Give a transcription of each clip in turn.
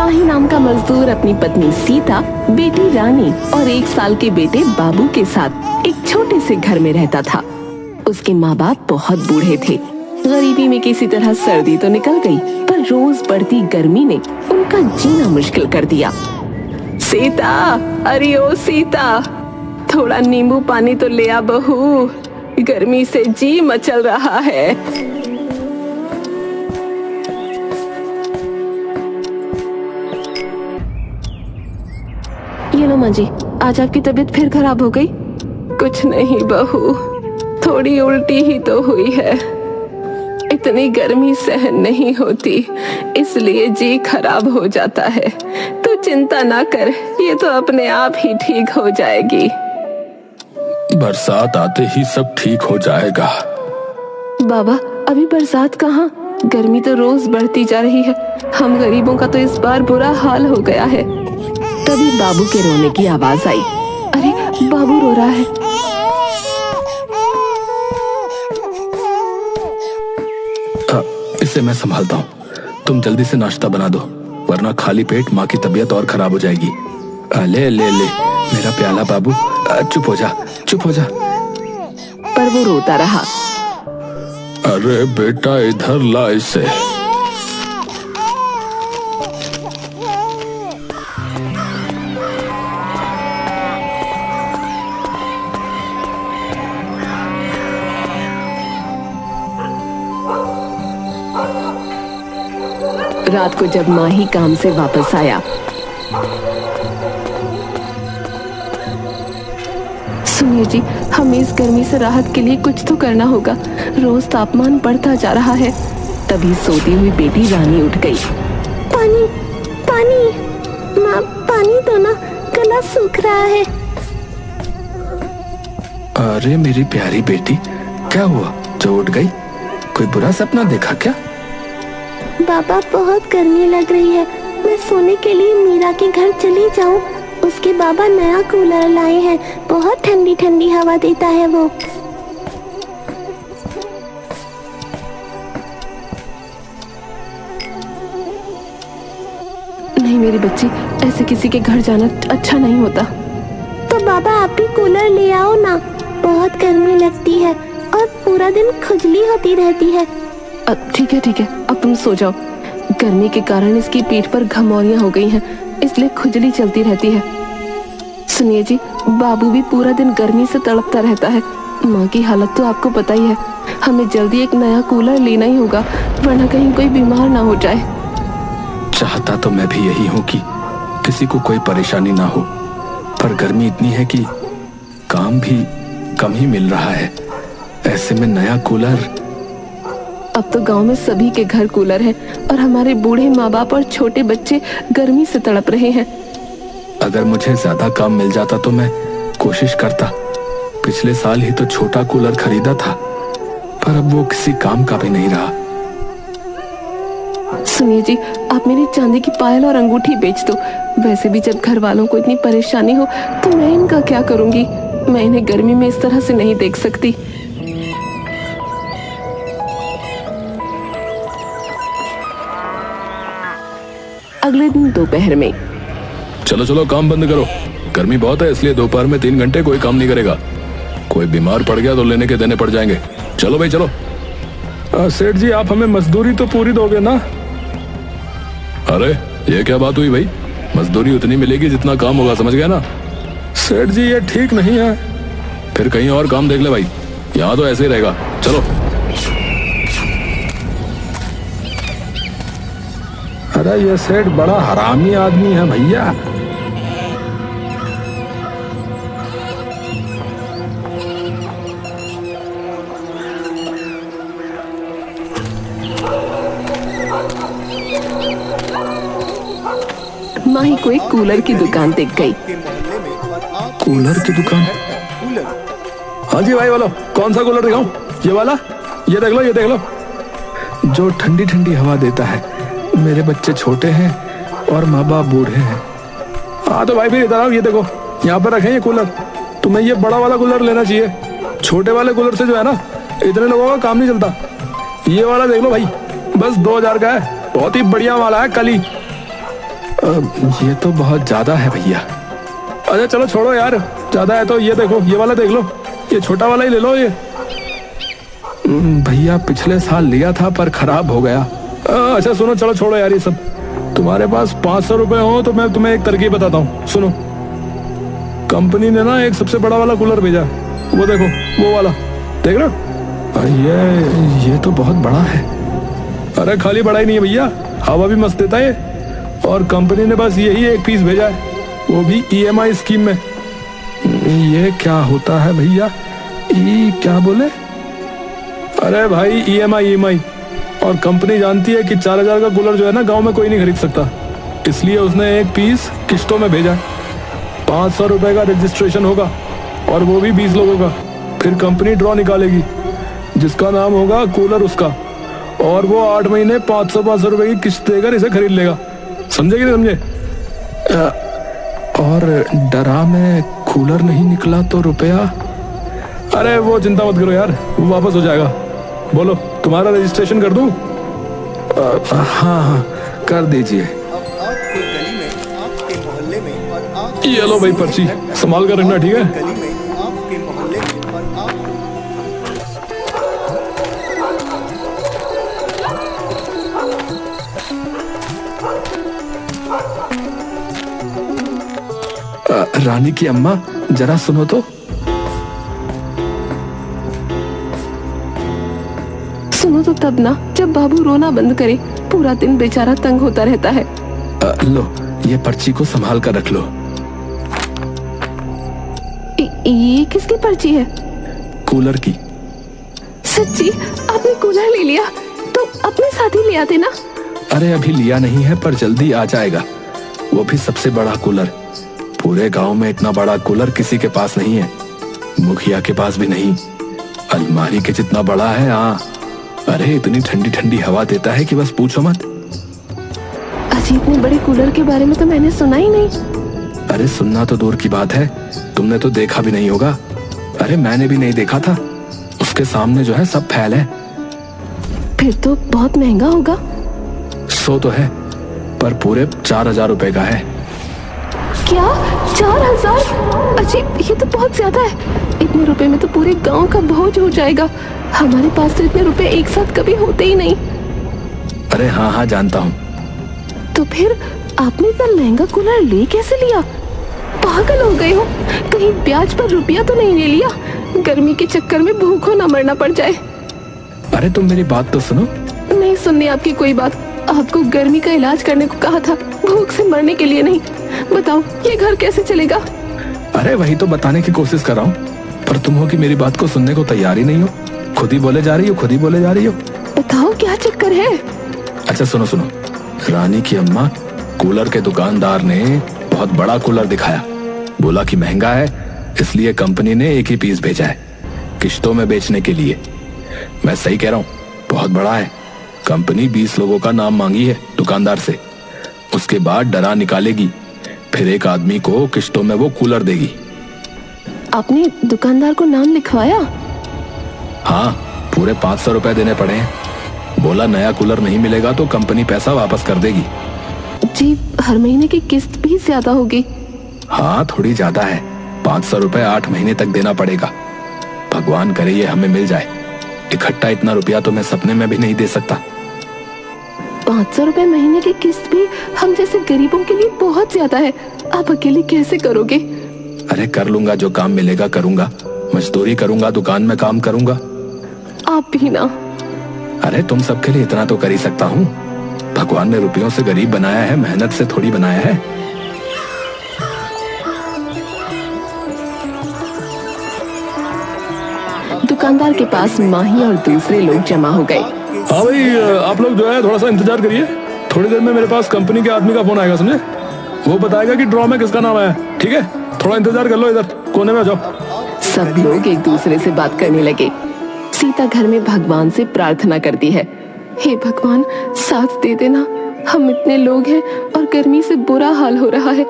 माही नाम का मजदूर अपनी पत्नी सीता, बेटी रानी और 1 साल के बेटे बाबू के साथ एक छोटे से घर में रहता था। उसके माँ बाप बहुत बूढ़े थे। गरीबी में किसी तरह सर्दी तो निकल गई, पर रोज बढ़ती गर्मी ने उनका जीना मुश्किल कर दिया। सीता, अरे ओ सीता, थोड़ा नींबू पानी तो ले आ बहू, गर्मी से जी मचल रहा है। ये लो माँ जी, आज आपकी तबीयत फिर खराब हो गई? कुछ नहीं बहू, थोड़ी उल्टी ही तो हुई है। इतनी गर्मी सहन नहीं होती, इसलिए जी खराब हो जाता है। तू चिंता ना कर, ये तो अपने आप ही ठीक हो जाएगी। बरसात आते ही सब ठीक हो जाएगा। बाबा, अभी बरसात कहाँ, गर्मी तो रोज बढ़ती जा रही है। हम गरीबों का तो इस बार बुरा हाल हो गया है। तभी बाबू के रोने की आवाज आई। अरे बाबू रो रहा है। इसे मैं संभालता हूँ, तुम जल्दी से नाश्ता बना दो, वरना खाली पेट माँ की तबीयत और खराब हो जाएगी। ले ले ले मेरा प्याला बाबू, चुप हो जा, चुप हो जा। पर वो रोता रहा। अरे बेटा, इधर ला इसे। रात को जब माही काम से वापस आया, सुनिए जी, हमें इस गर्मी से राहत के लिए कुछ तो करना होगा। रोज तापमान बढ़ता जा रहा है। तभी सोती हुई बेटी रानी उठ गई। पानी, पानी, माँ पानी दो ना, गला सूख रहा है। अरे मेरी प्यारी बेटी, क्या हुआ जो उठ गई? कोई बुरा सपना देखा क्या? बाबा, बहुत गर्मी लग रही है, मैं सोने के लिए मीरा के घर चली जाऊं। उसके बाबा नया कूलर लाए हैं, बहुत ठंडी ठंडी हवा देता है वो। नहीं मेरी बच्ची, ऐसे किसी के घर जाना अच्छा नहीं होता। तो बाबा आप भी कूलर ले आओ ना, बहुत गर्मी लगती है और पूरा दिन खुजली होती रहती है। ठीक है ठीक है, अब तुम सो जाओ। गर्मी के कारण इसकी पीठ पर घमौरियां हो गई हैं, इसलिए खुजली चलती रहती है। सुनिए जी, बाबू भी पूरा दिन गर्मी से तड़पता रहता है। माँ की हालत तो आपको पता ही है। हमें जल्दी एक नया कूलर लेना ही होगा, वरना कहीं कोई बीमार ना हो जाए। चाहता तो मैं भी यही हूँ कि किसी को कोई परेशानी ना हो, पर गर्मी इतनी है कि काम भी कम ही मिल रहा है। ऐसे में नया कूलर। अब तो गांव में सभी के घर कूलर है और हमारे बूढ़े माँ बाप और छोटे बच्चे गर्मी से तड़प रहे हैं। अगर मुझे ज्यादा काम मिल जाता तो मैं कोशिश करता। पिछले साल ही तो छोटा कूलर खरीदा था, पर अब वो किसी काम का भी नहीं रहा। सुनिए जी, आप मेरी चांदी की पायल और अंगूठी बेच दो। वैसे भी जब घर वालों को इतनी परेशानी हो तो मैं इनका क्या करूंगी? मैं इन्हें गर्मी में इस तरह से नहीं देख सकती। अगले दिन दोपहर में। चलो चलो काम बंद करो, गर्मी बहुत है, इसलिए दोपहर में 3 घंटे कोई काम नहीं करेगा। कोई बीमार पड़ गया तो लेने के देने पड़ जाएंगे। चलो भाई चलो। सेठ जी, आप हमें मजदूरी तो पूरी दोगे ना? अरे ये क्या बात हुई भाई, मजदूरी उतनी मिलेगी जितना काम होगा, समझ गया ना? सेठ जी ये ठीक नहीं है। फिर कहीं और काम देख ले भाई, यहाँ तो ऐसे ही रहेगा। चलो। अरे ये सेठ बड़ा हरामी आदमी है भैया। माही को एक कूलर की दुकान दिख गई। कूलर की दुकान? हाँ जी भाई, बोलो कौन सा कूलर दिखाऊं? ये वाला? ये देख लो, ये देख लो, जो ठंडी ठंडी हवा देता है। मेरे बच्चे छोटे हैं और माँ बाप बूढ़े हैं। हाँ तो भाई फिर इधर आओ, ये देखो यहाँ पर रखे ये कूलर। तुम्हें ये बड़ा वाला कूलर लेना चाहिए, छोटे वाले कूलर से जो है ना इतने लोगों का काम नहीं चलता। ये वाला देख लो भाई, बस 2000 का है, बहुत ही बढ़िया वाला है, कली। ये तो बहुत ज्यादा है भैया। अच्छा चलो छोड़ो यार, ज्यादा है तो ये देखो, ये वाला देख लो, ये छोटा वाला ही ले लो। ये भैया पिछले साल लिया था पर खराब हो गया। अच्छा सुनो, चलो छोड़ो यार ये सब। तुम्हारे पास 500 रुपए हो तो मैं तुम्हें एक तरकीब बताता हूँ, सुनो। कंपनी ने ना एक सबसे बड़ा वाला कूलर भेजा, वो देखो, वो वाला देख रहे हो? ये तो बहुत बड़ा है। अरे खाली बड़ा ही नहीं है भैया, हवा भी मस्त देता है। और कंपनी ने बस यही एक पीस भेजा है, वो भी EMI स्कीम में। ये क्या होता है भैया? क्या बोले? अरे भाई EMI। और कंपनी जानती है कि 4000 का कूलर जो है ना गांव में कोई नहीं खरीद सकता, इसलिए उसने एक पीस किश्तों में भेजा। 500 रुपए का रजिस्ट्रेशन होगा और वो भी 20 लोगों का। फिर कंपनी ड्रॉ निकालेगी, जिसका नाम होगा कूलर उसका, और वो 8 महीने 500 रुपए की किस्त देकर इसे खरीद लेगा। समझे कि नहीं समझे? और डरा में कूलर नहीं निकला तो रुपया? अरे वो चिंता मत करो यार, वो वापस हो जाएगा। बोलो तुम्हारा रजिस्ट्रेशन कर दूं? हाँ कर दीजिए। ये लो भाई पर्ची, संभाल कर रखना, ठीक है? रानी की अम्मा जरा सुनो तो। सुनो तो तब ना, जब बाबू रोना बंद करे। पूरा दिन बेचारा तंग होता रहता है। लो ये पर्ची को संभाल कर रख लो। ये किसकी पर्ची है? कूलर की। सच्ची? आपने कूलर ले लिया? तो अपने साथ ही ले आते ना। अरे अभी लिया नहीं है पर जल्दी आ जाएगा, वो भी सबसे बड़ा कूलर। पूरे गांव में इतना बड़ा कूलर किसी के पास नहीं है, मुखिया के पास भी नहीं। अलमारी के जितना बड़ा है। हाँ, अरे इतनी ठंडी ठंडी हवा देता है कि बस पूछो मत। अजी इतने बड़े कूलर के बारे में तो मैंने सुना ही नहीं। अरे सुनना तो दूर की बात है, तुमने तो देखा भी नहीं होगा। अरे मैंने भी नहीं देखा था, उसके सामने जो है सब फैल है। फिर तो बहुत महंगा होगा। सो तो है, पर पूरे 4000 रुपए का है। क्या 4000? अजी ये तो बहुत ज्यादा है। इतने रुपए में तो पूरे गांव का बोझ हो जाएगा। हमारे पास तो इतने रुपए एक साथ कभी होते ही नहीं। अरे हाँ जानता हूँ। तो फिर आपने इतना महंगा कूलर ले कैसे लिया? पागल हो गए हो? कहीं ब्याज पर रुपया तो नहीं ले लिया? गर्मी के चक्कर में भूखों ना मरना पड़ जाए। अरे तुम मेरी बात तो सुनो। नहीं सुननी आपकी कोई बात। आपको गर्मी का इलाज करने को कहा था, भूख से मरने के लिए नहीं। बताओ ये घर कैसे चलेगा? अरे वही तो बताने की कोशिश कर रहा हूँ, पर तुम हो कि मेरी बात को सुनने को तैयार ही नहीं हो। खुद ही बोले जा रही हो। बताओ क्या चक्कर है? अच्छा सुनो, रानी की अम्मा, कूलर के दुकानदार ने बहुत बड़ा कूलर दिखाया, बोला कि महंगा है, इसलिए कंपनी ने एक ही पीस भेजा है किश्तों में बेचने के लिए। मैं सही कह रहा हूँ, बहुत बड़ा है। कंपनी 20 लोगों का नाम मांगी है दुकानदार से, उसके बाद डरा निकालेगी, फिर एक आदमी को किश्तों में वो कूलर देगी। आपने दुकानदार को नाम लिखवाया? हाँ, पूरे 500 रुपए देने पड़े हैं। बोला नया कूलर नहीं मिलेगा तो कंपनी पैसा वापस कर देगी। जी हर महीने की किस्त भी ज्यादा होगी। हाँ थोड़ी ज्यादा है, 500 रुपए 8 महीने तक देना पड़ेगा। भगवान करे ये हमें मिल जाए। इकट्ठा इतना रुपया तो मैं सपने में भी नहीं दे सकता। 500 रुपए महीने की किस्त भी हम जैसे गरीबों के लिए बहुत ज्यादा है। आप अकेले कैसे करोगे? अरे कर लूंगा, जो काम मिलेगा करूंगा। मजदूरी करूंगा, दुकान में काम करूंगा। आप भी ना। अरे तुम सबके लिए इतना तो कर ही सकता हूँ। भगवान ने रुपयों से गरीब बनाया है, मेहनत से थोड़ी बनाया है। दुकानदार के पास माही और दूसरे लोग जमा हो गए। हाँ भाई, आप लोग जो है थोड़ा सा इंतजार करिए, थोड़ी देर में मेरे पास कंपनी के आदमी का फोन आएगा, समझे? वो बताएगा कि ड्रॉ में किसका नाम आया। ठीक है, थोड़ा इंतजार कर लो, इधर कोने में आ जाओ। सब लोग एक दूसरे से बात करने लगे। सीता घर में भगवान से प्रार्थना करती है, हे भगवान साथ दे देना, हम इतने लोग हैं और गर्मी से बुरा हाल हो रहा है।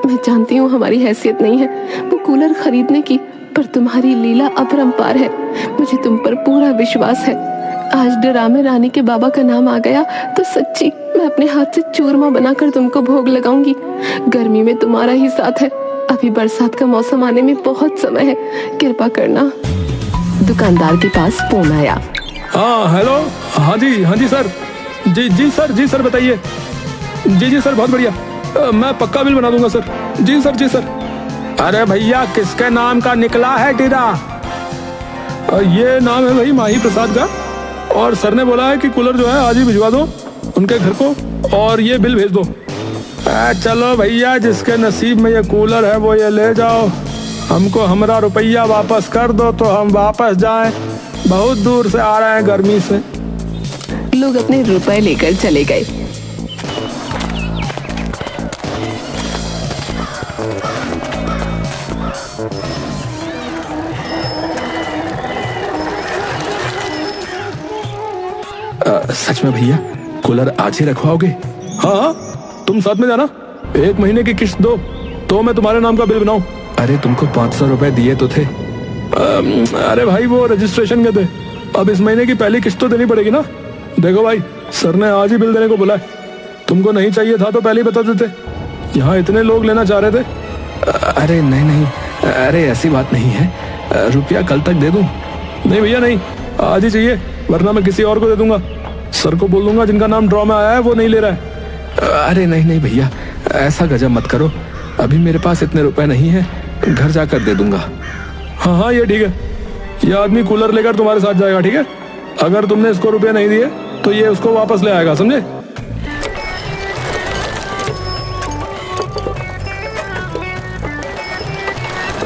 मैं जानती हूँ हमारी हैसियत नहीं है वो कूलर खरीदने की, पर तुम्हारी लीला अपरंपार है। मुझे तुम पर पूरा विश्वास है। आज डरामे रानी के बाबा का नाम आ गया तो सच्ची मैं अपने हाथ से चूरमा बनाकर तुमको भोग लगाऊंगी। गर्मी में तुम्हारा ही साथ है। अभी बरसात का मौसम आने में बहुत समय है, कृपा करना। दुकानदार के पास फोन आया। हाँ हेलो, हाँ जी सर। जी सर बताइए। जी सर बहुत बढ़िया, मैं पक्का बिल बना दूंगा सर। जी सर। अरे भैया किसके नाम का निकला है टीरा? ये नाम है भाई माही प्रसाद का, और सर ने बोला है कि कूलर जो है आज ही भिजवा दो उनके घर को, और ये बिल भेज दो। चलो भैया, जिसके नसीब में ये कूलर है वो ये ले जाओ। हमको हमारा रुपया वापस कर दो तो हम वापस जाएं। बहुत दूर से आ रहे हैं गर्मी से। लोग अपने रुपए लेकर चले गए। सच में भैया कूलर आज ही रखवाओगे? हाँ, तुम साथ में जाना। 1 महीने की किस्त दो तो मैं तुम्हारे नाम का बिल बनाऊं। अरे तुमको 500 रुपए दिए तो थे। अरे भाई वो रजिस्ट्रेशन के थे, अब इस महीने की पहली किस्त तो देनी पड़ेगी ना। देखो भाई, सर ने आज ही बिल देने को बोला है। तुमको नहीं चाहिए था तो पहले ही बता देते, यहाँ इतने लोग लेना चाह रहे थे। अरे नहीं, अरे ऐसी बात नहीं है, रुपया कल तक दे दूं। नहीं भैया नहीं, आज ही चाहिए, वरना मैं किसी और को दे दूंगा। सर को बोल दूंगा जिनका नाम ड्रॉ में आया है वो नहीं ले रहा है। अरे नहीं भैया, ऐसा गजब मत करो, अभी मेरे पास इतने रुपए नहीं है, घर जाकर दे दूंगा। हाँ ये ठीक है, ये आदमी कूलर लेकर तुम्हारे साथ जाएगा, ठीक है? अगर तुमने इसको रुपए नहीं दिए तो ये उसको वापस ले आएगा, समझे?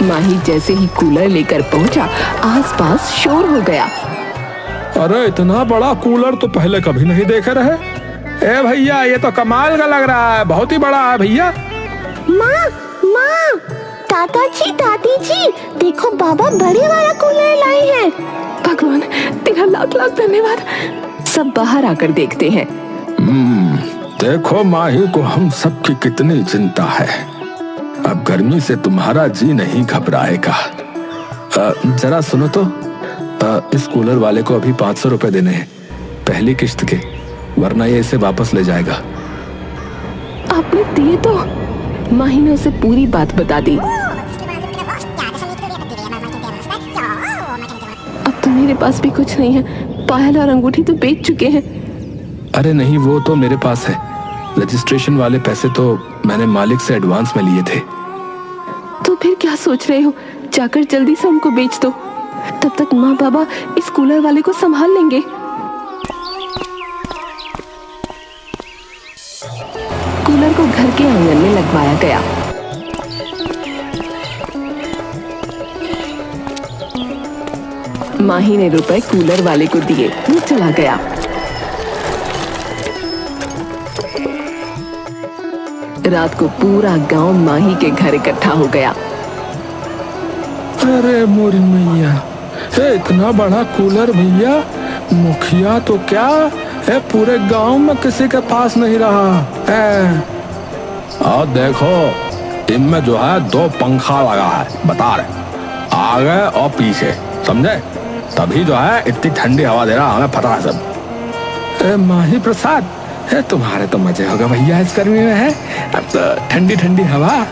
माही जैसे ही कूलर लेकर पहुंचा, आसपास शोर हो गया। अरे इतना बड़ा कूलर तो पहले कभी नहीं देखे रहे। ए भैया, ये तो कमाल का लग रहा है, बहुत ही बड़ा है भैया। माँ, दादी जी, देखो बाबा बड़े वाला कूलर लाए हैं। भगवान तेरा लाख लाख धन्यवाद। सब बाहर आकर देखते हैं। देखो माही को हम सबकी कितनी चिंता है। अब गर्मी से तुम्हारा जी नहीं घबराएगा। जरा सुनो तो, इस कूलर वाले को अभी 500 रुपए देने हैं पहली किस्त के, वरना ये इसे वापस ले जाएगा। आपने दिए तो? माही ने उसे पूरी बात बता दी। अब तो मेरे पास भी कुछ नहीं है, पायल और अंगूठी तो बेच चुके हैं। अरे नहीं, वो तो मेरे पास है। रजिस्ट्रेशन वाले पैसे तो मैंने मालिक से एडवांस में लिए थे। तो फिर क्या सोच रहे हो? जाकर जल्दी से उनको बेच दो, तब तक माँ बाबा इस कूलर वाले को संभाल लेंगे। कूलर को घर के आंगन में लगवाया गया। माही ने रुपए कूलर वाले को दिए, वो चला गया। रात को पूरा गांव माही के घर इकट्ठा हो गया। अरे मोरी मैया, इतना बड़ा कूलर भैया, मुखिया तो क्या है, पूरे गांव में किसी के पास नहीं रहा। और देखो इनमें जो है 2 पंखा लगा है, बता रहे आगे और पीछे, समझे? तभी जो है इतनी ठंडी हवा दे रहा, हमें पता है सब। माही प्रसाद, तुम्हारे तो मजे होगा भैया इस गर्मी में, है अब तो ठंडी ठंडी हवा।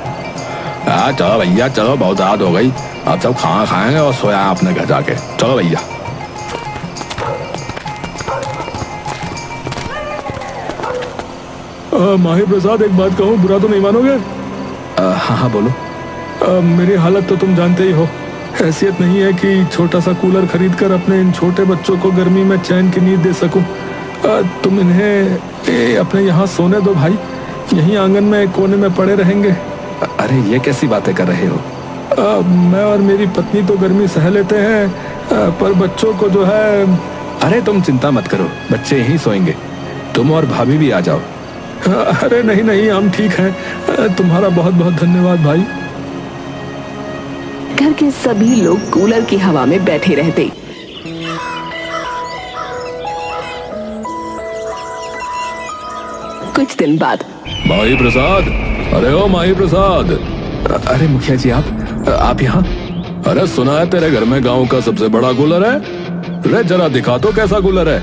चलो भैया चलो, बहुत रात हो गई, अब सब खाना खाएंगे और सोया अपने घर जाके। चलो भैया। माही प्रसाद, एक बात कहूँ, बुरा तो नहीं मानोगे? हाँ बोलो। मेरी हालत तो तुम जानते ही हो, हैसियत नहीं है कि छोटा सा कूलर खरीद कर अपने इन छोटे बच्चों को गर्मी में चैन की नींद दे सकूं। तुम इन्हें अपने यहाँ सोने दो भाई, यहीं आंगन में कोने में पड़े रहेंगे। अरे ये कैसी बातें कर रहे हो? मैं और मेरी पत्नी तो गर्मी सह लेते हैं, पर बच्चों को जो है। अरे तुम चिंता मत करो, बच्चे यहीं सोएंगे, तुम और भाभी भी आ जाओ। अरे नहीं, हम ठीक हैं, तुम्हारा बहुत बहुत धन्यवाद भाई। घर के सभी लोग कूलर की हवा में बैठे रहते। कुछ दिन बाद, माही प्रसाद, अरे ओ माही प्रसाद। अरे मुखिया जी, आप यहाँ? अरे सुना है तेरे घर में गांव का सबसे बड़ा कूलर है। रे जरा दिखा तो कैसा कूलर है।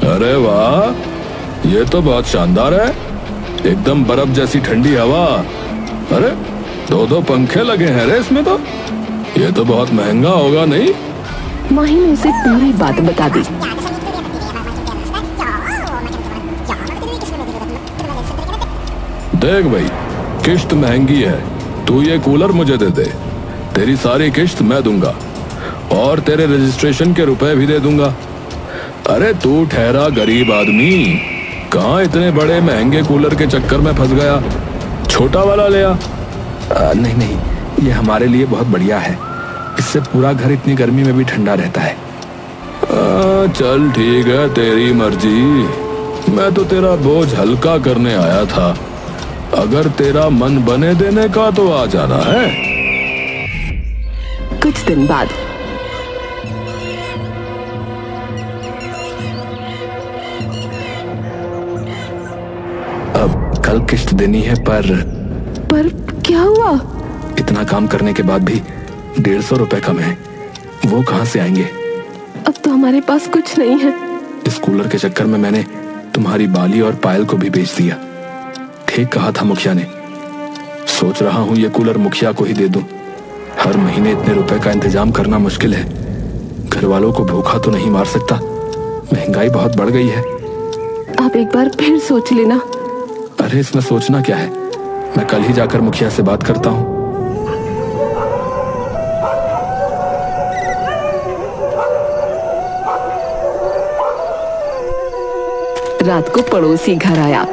अरे वाह, ये तो बहुत शानदार है, एकदम बर्फ जैसी ठंडी हवा। अरे दो पंखे लगे हैं रे इसमें तो। ये तो बहुत महंगा होगा नहीं? माही ने उसे पूरी बात बता दी। देख भाई, किश्त महंगी है, तू ये कूलर मुझे दे दे, तेरी सारी किश्त मैं दूंगा और तेरे रजिस्ट्रेशन के रुपए भी दे दूंगा। अरे तू ठहरा गरीब आदमी, कहाँ इतने बड़े महंगे कूलर के चक्कर में फंस गया, छोटा वाला ले आ। नहीं नहीं, ये हमारे लिए बहुत बढ़िया है, इससे पूरा घर इतनी गर्मी में भी ठंडा रहता है। चल ठीक है, तेरी मर्जी, मैं तो तेरा बोझ हल्का करने आया था। अगर तेरा मन बने देने का तो आ जाना है। कुछ दिन बाद अब कल किश्त देनी है, पर क्या हुआ? इतना काम करने के बाद भी 150 रुपए कम है, वो कहाँ से आएंगे? अब तो हमारे पास कुछ नहीं है। इस कूलर के चक्कर में मैंने तुम्हारी बाली और पायल को भी बेच दिया। ठीक कहा था मुखिया ने, सोच रहा हूँ ये कूलर मुखिया को ही दे दूं। हर महीने इतने रुपए का इंतजाम करना मुश्किल है, घर वालों को भूखा तो नहीं मार सकता, महंगाई बहुत बढ़ गई है। आप एक बार फिर सोच लेना। अरे इसमें सोचना क्या है, मैं कल ही जाकर मुखिया से बात करता हूँ। रात को पड़ोसी घर आया।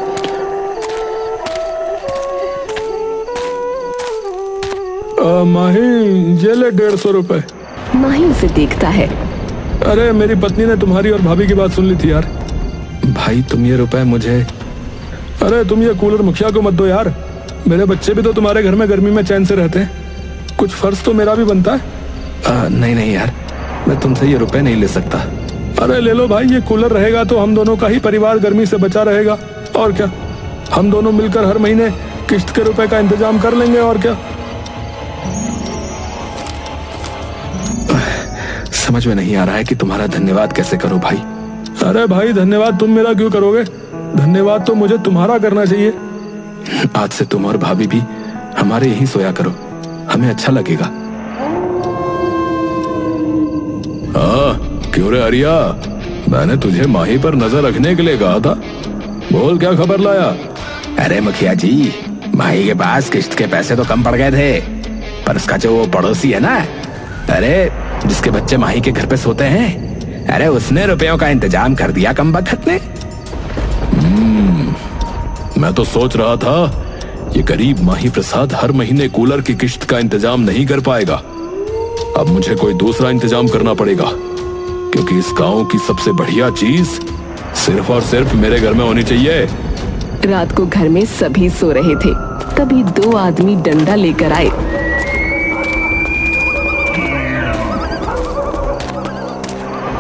माही, ये ले 150 रुपए। माही उसे देखता है। अरे मेरी पत्नी ने तुम्हारी और भाभी की बात सुन ली थी यार। भाई तुम ये रुपए मुझे। अरे तुम ये कूलर मुखिया को मत दो यार, मेरे बच्चे भी तो तुम्हारे घर में गर्मी में चैन से रहते हैं, कुछ फर्ज तो मेरा भी बनता है। नहीं नहीं यार, मैं तुमसे ये रुपए नहीं ले सकता। अरे ले लो भाई, ये कूलर रहेगा तो हम दोनों का ही परिवार गर्मी से बचा रहेगा, और क्या, हम दोनों मिलकर हर महीने किश्त के रुपए का इंतजाम कर लेंगे, और क्या। समझ में नहीं आ रहा है कि तुम्हारा धन्यवाद कैसे करूं भाई। अरे भाई, धन्यवाद तुम मेरा क्यों करोगे, धन्यवाद तो मुझे तुम्हारा करना चाहिए। आज से तुम और भाभी भी हमारे यहीं सोया करो, हमें अच्छा लगेगा। हाँ क्यों रे अरिया, मैंने तुझे माही पर नजर रखने के लिए कहा था, बोल क्या खबर लाया। अरे मुखिया जी, माही के पास किश्त के पैसे तो कम पड़ गए थे, पर उसका जो वो पड़ोसी है ना, अरे जिसके बच्चे माही के घर पे सोते हैं, अरे उसने रुपयों का इंतजाम कर दिया कमबख्त ने। मैं तो सोच रहा था ये गरीब माही प्रसाद हर महीने कूलर की किश्त का इंतजाम नहीं कर पाएगा, अब मुझे कोई दूसरा इंतजाम करना पड़ेगा, क्योंकि इस गांव की सबसे बढ़िया चीज सिर्फ और सिर्फ मेरे घर में होनी चाहिए। रात को घर में सभी सो रहे थे, तभी 2 आदमी डंडा लेकर आए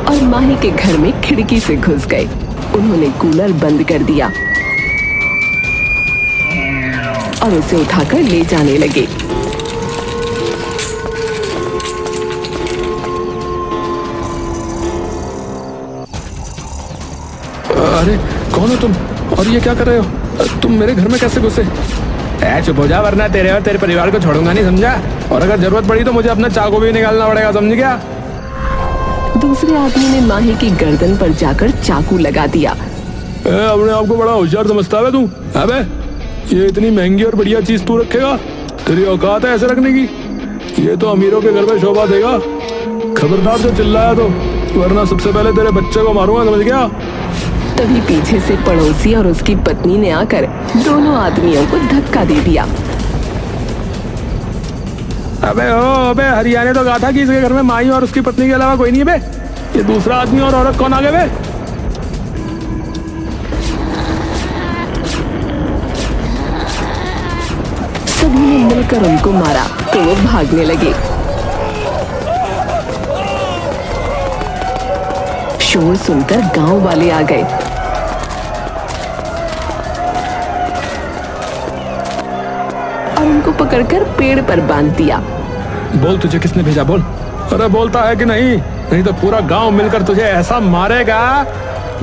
और माही के घर में खिड़की से घुस गए। उन्होंने कूलर बंद कर दिया और उसे उठाकर ले जाने लगे। अरे कौन हो तुम, और ये क्या कर रहे हो, तुम मेरे घर में कैसे घुसे। चुप हो जा, वरना तेरे और तेरे परिवार को छोड़ूंगा नहीं, समझा। और अगर जरूरत पड़ी तो मुझे अपना चाकू भी निकालना पड़ेगा, समझ गया। दूसरे आदमी ने माही की गर्दन पर जाकर चाकू लगा दिया। अपने आप को बड़ा होशियार समझता है तू। अबे ये इतनी महंगी और बढ़िया चीज तू रखेगा, तेरी औकात है ऐसे रखने की, ये तो अमीरों के घर में शोभा देगा। खबरदार जो चिल्लाया तो, वरना सबसे पहले तेरे बच्चे को मारूंगा, समझ गया। तभी पीछे से पड़ोसी और उसकी पत्नी ने आकर दोनों आदमियों को धक्का दे दिया। अबे हरियाणा तो कहा था कि इसके घर में माई और उसकी पत्नी के अलावा कोई नहीं है बे, ये दूसरा आदमी और औरत कौन आ गए बे। सभी ने मिलकर उनको मारा तो वो भागने लगे। शोर सुनकर गांव वाले आ गए। और उनको पकड़कर पेड़ पर बांध दिया। बोल तुझे किसने भेजा, बोल। अरे बोलता है कि नहीं, नहीं तो पूरा गांव मिलकर तुझे ऐसा मारेगा,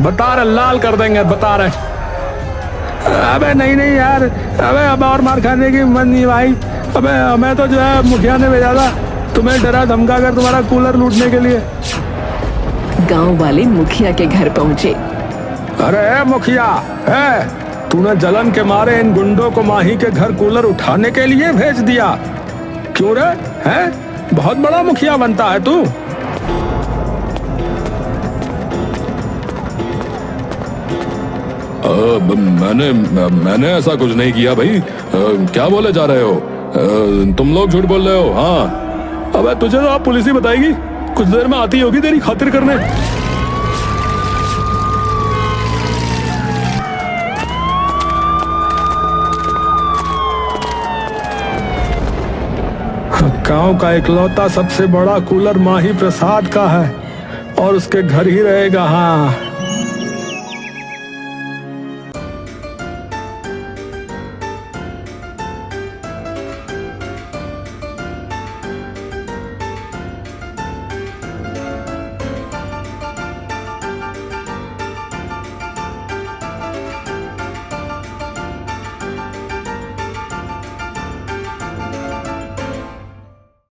बता रहे लाल कर देंगे, बता रहे। अबे नहीं नहीं यार, अबे अब और मार खाने की मन नहीं भाई। अबे हमें तो जो है मुखिया ने भेजा था तुम्हें डरा धमका कर तुम्हारा कूलर लूटने के लिए। गांव वाले मुखिया के घर पहुंचे। अरे मुखिया है, तूने जलन के मारे इन गुंडों को माही के घर कूलर उठाने के लिए भेज दिया, क्यों रे? है बहुत बड़ा मुखिया बनता है तू। मैंने ऐसा कुछ नहीं किया भाई। क्या बोले जा रहे हो? तुम लोग झूठ बोल रहे हो। हाँ अबे तुझे तो आप पुलिस ही बताएगी, कुछ देर में आती होगी तेरी खातिर करने। गांव का इकलौता सबसे बड़ा कूलर माही प्रसाद का है और उसके घर ही रहेगा। हाँ